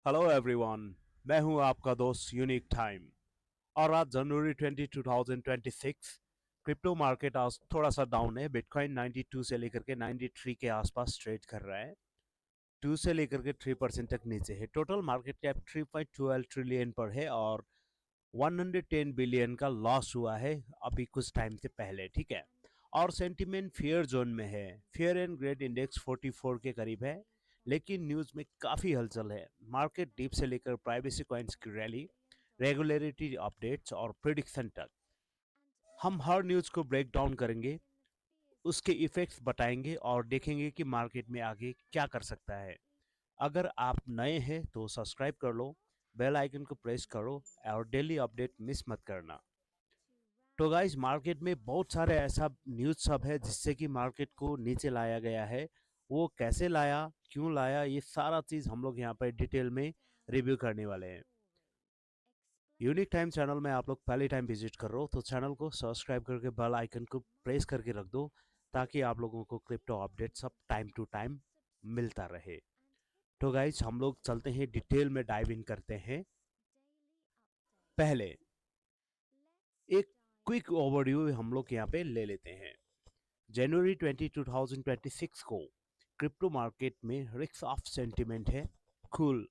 Hello everyone. मैं हूं आपका दोस्त यूनिक टाइम। और आज जनवरी 20 2026 क्रिप्टो मार्केट आज थोड़ा सा डाउन है। बिटकॉइन 92 से लेकर के 93 के आसपास ट्रेड कर रहा है। 2 से लेकर के 3% तक नीचे है। टोटल मार्केट कैप 3.12 ट्रिलियन पर है और 110 बिलियन का लॉस हुआ है अभी कुछ टाइम से पहले। ठीक है। और सेंटिमेंट फियर जोन में है। फियर एंड ग्रेड इंडेक्स 44 के करीब है। लेकिन न्यूज में काफी हलचल है। मार्केट डीप से लेकर प्राइवेसी कॉइन्स की रैली, रेगुलरिटी अपडेट्स और प्रिडिक्शन तक हम हर न्यूज को ब्रेक डाउन करेंगे, उसके इफेक्ट्स बताएंगे और देखेंगे कि मार्केट में आगे क्या कर सकता है। अगर आप नए हैं तो सब्सक्राइब कर लो, बेल आइकन को प्रेस करो और डेली अपडेट मिस मत करना। तो गाइस, मार्केट में बहुत सारे ऐसा न्यूज़ सब है जिससे कि मार्केट को नीचे लाया गया है। वो कैसे लाया, क्यों लाया, ये सारा चीज़ हम लोग यहाँ पर डिटेल में रिव्यू करने वाले हैं। यूनिक टाइम चैनल में आप लोग पहली टाइम विजिट कर रहे हो तो चैनल को सब्सक्राइब करके बेल आइकन को प्रेस करके रख दो, ताकि आप लोगों को क्रिप्टो अपडेट सब टाइम टू टाइम मिलता रहे। तो गाइस, हम लोग चलते हैं, डिटेल में डाइव इन करते हैं। पहले एक क्विक ओवरव्यू हम लोग यहाँ पे ले लेते हैं। जनवरी 20 2026 को क्रिप्टो मार्केट में रिस्क ऑफ सेंटिमेंट है। कुल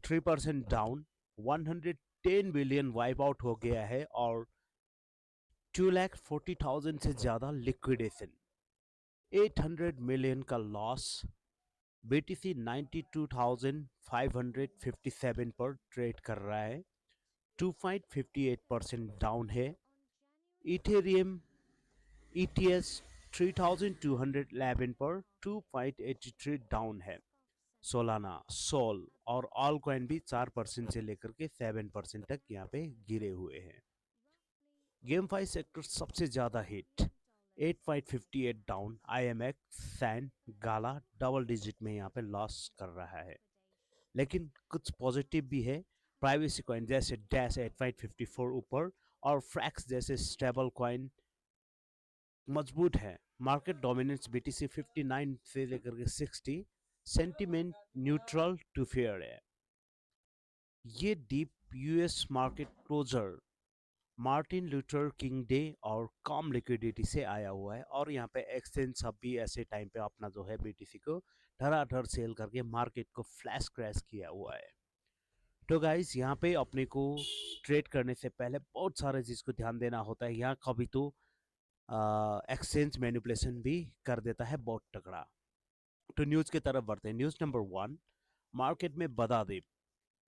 3% डाउन, 110 बिलियन वाइप आउट हो गया है और 2,40,000 से ज्यादा लिक्विडेशन, 800 मिलियन का लॉस। बीटीसी 92,557 पर ट्रेड कर रहा है, 2.58% डाउन है। इथेरियम ETS 3,211 पर 2.83 डाउन है। सोलाना, सोल और ऑल कॉइन भी 4% से लेकर के 7% तक यहाँ पे गिरे हुए हैं। गेम फाई सेक्टर सबसे ज्यादा हिट, 8.58 डाउन। IMX, सैन, गाला डबल डिजिट में यहाँ पे लॉस कर रहा है। लेकिन कुछ पॉजिटिव भी है। प्राइवेसी कॉइन जैसे डैश 8.54 ऊपर और फ्रैक्स जैसे स्टेबल कॉइन मजबूत है। मार्केट डोमिनेंस BTC 59 से लेकर के 60, सेंटिमेंट न्यूट्रल टू फेयर है। ये dip US market closure Martin Luther King day और कम लिक्विडिटी से आया हुआ है। और यहाँ पे एक्सचेंज सब भी ऐसे टाइम पे अपना जो है BTC को धड़ाधड़ सेल करके मार्केट को फ्लैश क्रैश किया हुआ है। तो गाइस, यहाँ पे अपने को ट्रेड करने से पहले बहुत सारे चीज को ध्यान देना होता है। यहाँ कभी तो एक्सचेंज मैनिपुलेशन भी कर देता है बहुत तगड़ा। तो न्यूज की तरफ बढ़ते हैं। न्यूज नंबर 1, मार्केट में बता दे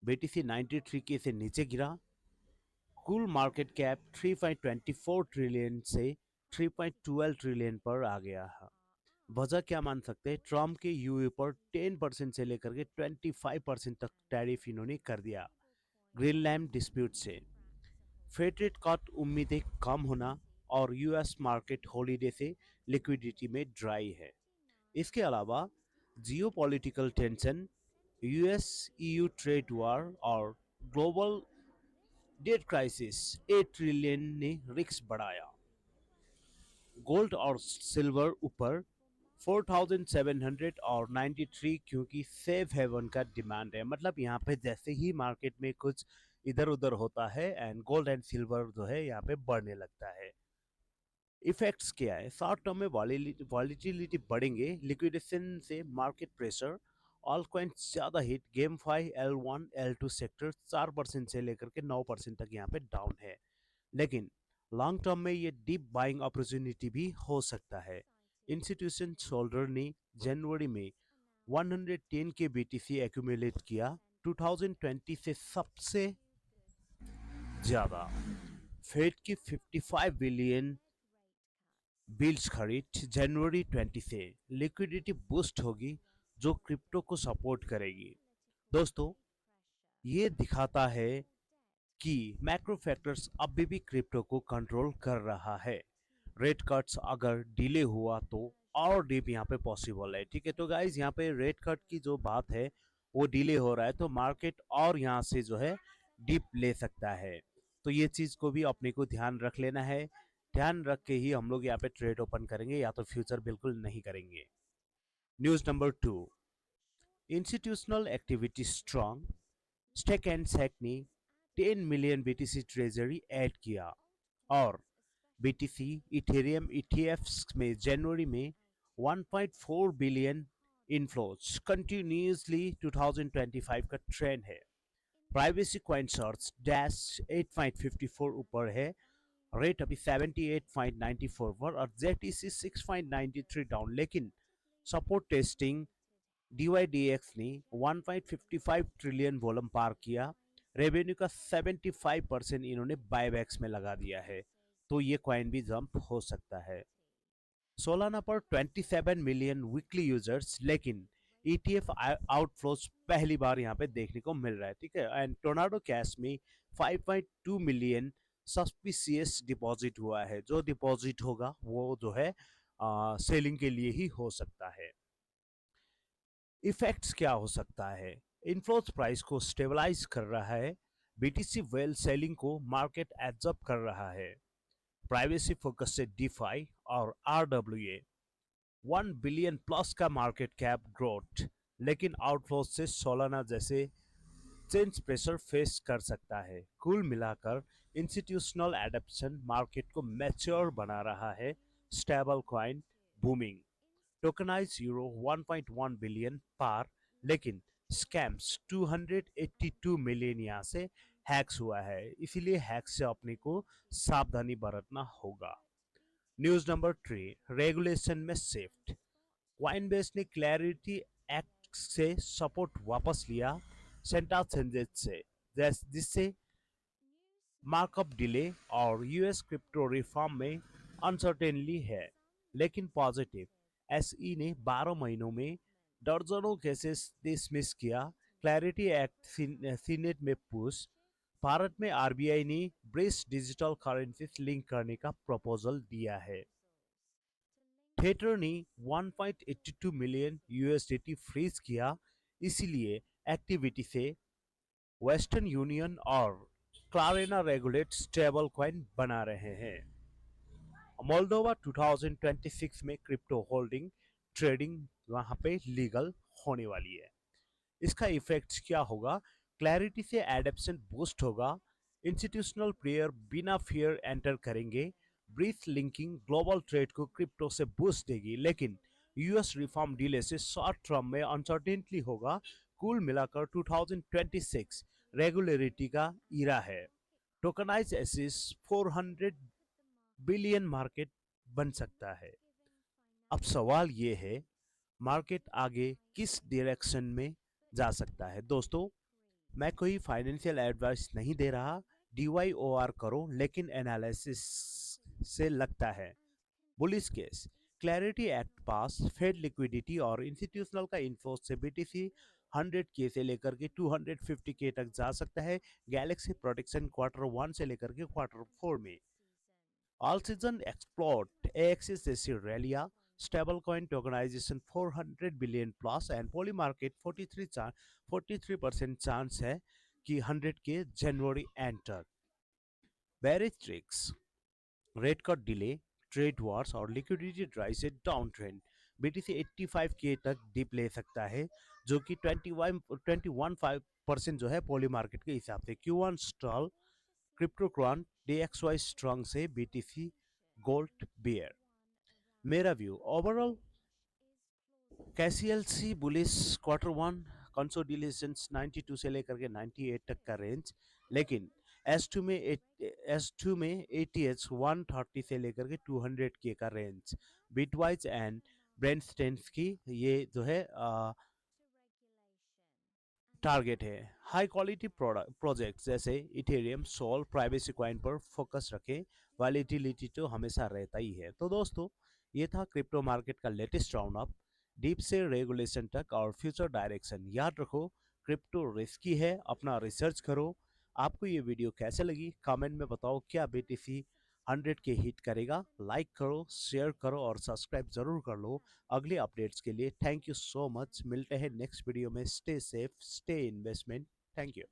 BTC 93 के से नीचे गिरा। कुल मार्केट कैप 3.24 ट्रिलियन से 3.12 ट्रिलियन पर आ गया है। वजह क्या मान सकते हैं? ट्रम्प के यूए पर 10% से लेकर के 25% तक टैरिफ इन्होंने कर दिया ग्रीनलैंड डिस्प्यूट से। फेड रेट कट उम्मीदें कम होना और यूएस मार्केट हॉलीडे से लिक्विडिटी में ड्राई है। इसके अलावा geopolitical tension, US EU trade war और ग्लोबल डेट क्राइसिस 8 ट्रिलियन ने रिस्क बढ़ाया। गोल्ड और सिल्वर ऊपर 4,700 और 93, क्योंकि सेफ हेवन का डिमांड है। मतलब यहाँ पे जैसे ही मार्केट में कुछ इधर उधर होता है एंड गोल्ड एंड सिल्वर जो है यहाँ पे बढ़ने लगता है। इफेक्ट्स क्या है? शॉर्ट टर्म में वॉलिटिलिटी बढ़ेंगे, लिक्विडेशन से मार्केट प्रेशर, ऑल कॉइन्स ज्यादा hit. GameFi L1 L2 sector 4% से लेकर के 9% तक यहाँ पे डाउन है। लेकिन लॉन्ग टर्म में ये डीप बाइंग अपॉर्चुनिटी भी हो सकता है। इंस्टीट्यूशन होल्डर ने जनवरी में 110 के BTC एक्यूमुलेट किया, 2020 से सबसे ज्यादा। फेड की 55 बिलियन बिल्स खरीद जनवरी 20 से। लिक्विडिटी बूस्ट होगी जो क्रिप्टो को सपोर्ट करेगी। दोस्तों, ये दिखाता है कि मैक्रो फैक्टर्स अभी भी क्रिप्टो को कंट्रोल कर रहा है। रेट कट्स अगर डिले हुआ तो और डीप यहाँ पे पॉसिबल है। ठीक है। तो गाइज, यहाँ पे रेट कट की जो बात है वो डिले हो रहा है तो मार्केट और यहाँ से जो है डीप ले सकता है। तो ये चीज को भी अपने को ध्यान रख लेना है। ध्यान रख के ही हम लोग यहाँ पे ट्रेड ओपन करेंगे, या तो फ्यूचर बिल्कुल नहीं करेंगे। 2 news number 2, institutional activity strong, 2,000 billion dollar का मार्केट कैप, 3.24 ट्रिलियन से 3.12 ट्रिलियन पर आ गया। वजह क्या मान सकते हैं? ट्रम्प के यूए पर 10% से लेकर के 25% तक टैरिफ इन्होंने कर दिया ग्रीनलैंड डिस्प्यूट से। फेड रेट कट उम्मीदें कम होना और यूएस मार्केट हॉलीडे से लिक्विडिटी में ड्राई है। इसके अलावा geopolitical tension, US EU trade war और ग्लोबल डेट क्राइसिस 8 ट्रिलियन ने रिस्क बढ़ाया। गोल्ड और सिल्वर ऊपर 4,700 और 93, क्योंकि सेफ हेवन का डिमांड है। मतलब यहाँ पे जैसे ही मार्केट में कुछ इधर उधर होता है एंड गोल्ड एंड सिल्वर जो है यहाँ पे बढ़ने लगता है। स्टेक एंड सेक ने 10 मिलियन बीटीसी ट्रेजरी ऐड किया और बीटीसी इथेरियम ईटीएफ्स में जनवरी में 1.4 बिलियन इनफ्लोज कंटिन्यूसली 2025 का ट्रेंड है। प्राइवेसी कॉइन सर्च डैश 8.54 ऊपर है, रेट अभी 78.94 पर और जेटीसी 6.93 डाउन, लेकिन सपोर्ट टेस्टिंग डीवाईडीएक्स ने 1.55 ट्रिलियन वॉल्यूम पार किया। रेवेन्यू का 75% इन्होंने बायबैक्स में लगा दिया है, तो ये कॉइन भी जंप हो सकता है। सोलाना पर 27 मिलियन वीकली यूजर्स, लेकिन ईटीएफ आउटफ्लोज पहली बार यहाँ पे देखने को मिल रहा है, ठीक है। एंड टोर्नाडो कैश में 5.2 मिलियन सस्पिशियस डिपॉजिट हुआ है। जो डिपॉजिट होगा वो जो है सेलिंग के लिए ही हो सकता है। इफेक्ट्स क्या हो सकता है? इनफ्लोज प्राइस को स्टेबलाइज कर रहा है। बीटीसी वेल सेलिंग को मार्केट एब्जॉर्ब कर रहा है। प्राइवेसी फोकस से डीफाई और आरडब्ल्यूए 1 बिलियन प्लस का मार्केट कैप ग्रोथ, लेकिन आउटफ्लोज से सोलाना जैसे चेंज प्रेशर फेस कर सकता है। कुल मिलाकर इंस्टीट्यूशनल एडेप्शन मार्केट को मैच्योर बना रहा है। Stablecoin booming, tokenise euro 1.1 billion पार, लेकिन स्कैम्स 282 मिलियन यहाँ से हैक्स हुआ है, इसीलिए हैक्स से अपने को सावधानी बरतना होगा। न्यूज नंबर 3, रेगुलेशन में शिफ्ट। कॉइनबेस ने क्लैरिटी एक्ट से सपोर्ट वापस लिया सेंटा चेंजेस से, जिससे मार्कअप डिले और यूएस क्रिप्टो रिफॉर्म में अनसर्टेनली है, लेकिन पॉजिटिव। एसई ने 12 महीनों में दर्जनों केसेस डिसमिस किया। क्लैरिटी एक्ट सीनेट में पुश। भारत में आरबीआई ने ब्रिज डिजिटल करेंसी लिंक करने का प्रपोजल दिया है। थिएटर ने 1.82 मिलियन यूएसडीटी फ्रीज किया, इसीलिए एक्टिविटी से वेस्टर्न यूनियन और क्लारेना रेगुलेट स्टेबल कॉइन बना रहे हैं। मोल्डोवा 2026 में क्रिप्टो होल्डिंग ट्रेडिंग वहां पे लीगल होने वाली है। इसका इफेक्ट क्या होगा? क्लैरिटी से एडेप्शन बूस्ट होगा। इंस्टीट्यूशनल प्लेयर बिना फियर एंटर करेंगे। ब्रीथ लिंकिंग ग्लोबल ट्रेड को क्रिप्टो से बूस्ट देगी, लेकिन यूएस रिफॉर्म डिले से शॉर्ट टर्म में अनसर्टेनिटी होगा। कुल मिलाकर 2026 रेगुलेरिटी का इरा है। टोकनाइज एसिस 400 बिलियन मार्केट बन सकता है। अब सवाल ये है, मार्केट आगे किस डायरेक्शन में जा सकता है? दोस्तों, मैं कोई फाइनेंशियल एडवाइस नहीं दे रहा। डीवाईओआर करो, लेकिन एनालिसिस से लगता है bullish case. Clarity act pass, Fed liquidity और इंस्टीट्यूशनल का इन्फ्लो से बीटीसी 100 के से लेकर के 250 के तक जा सकता है। गैलेक्सी प्रोटेक्शन Q1 से लेकर के Q4 में। ऑल सीजन एक्सप्लोर्ड एक्सिस जैसी रैलिया, stablecoin tokenisation 400 billion plus and Polymarket 43% chance है कि 100 के जनवरी enter. Bearish tricks, rate cut delay, trade wars और लिक्विडिटी ड्राइव से डाउन ट्रेंड। बीटीसी 85 के तक डिप ले सकता है, जो कि 21% जो है पॉली मार्केट के हिसाब से। Q1 स्टॉल, क्रिप्टोक्रॉन DXY स्ट्रॉन्ग से बीटीसी गोल्ड बियर। मेरा व्यू ओवरऑल कैसीएलसी बुलिस Q1 कंसोलिडेशन 92 से लेकर के 98 तक का रेंज, लेकिन S2 में ATH 130 से लेकर के 200 के का range. Bitwise and Bernstein की ये जो है टारगेट है। हाई क्वालिटी प्रोजेक्ट जैसे इथेरियम, सोल, प्राइवेसी कॉइन पर फोकस रखें। वॉलेटिलिटी तो हमेशा रहता ही है। तो दोस्तों, ये था क्रिप्टो मार्केट का लेटेस्ट राउंड अप, डीप से रेगुलेशन तक और फ्यूचर डायरेक्शन। याद रखो, क्रिप्टो रिस्की है, अपना रिसर्च करो। आपको ये वीडियो कैसे लगी कमेंट में बताओ। क्या बीटीसी 100 के हिट करेगा? लाइक करो, शेयर करो और सब्सक्राइब जरूर कर लो अगले अपडेट्स के लिए। Thank you so much. मिलते हैं नेक्स्ट वीडियो में। Stay safe, stay investment. Thank you.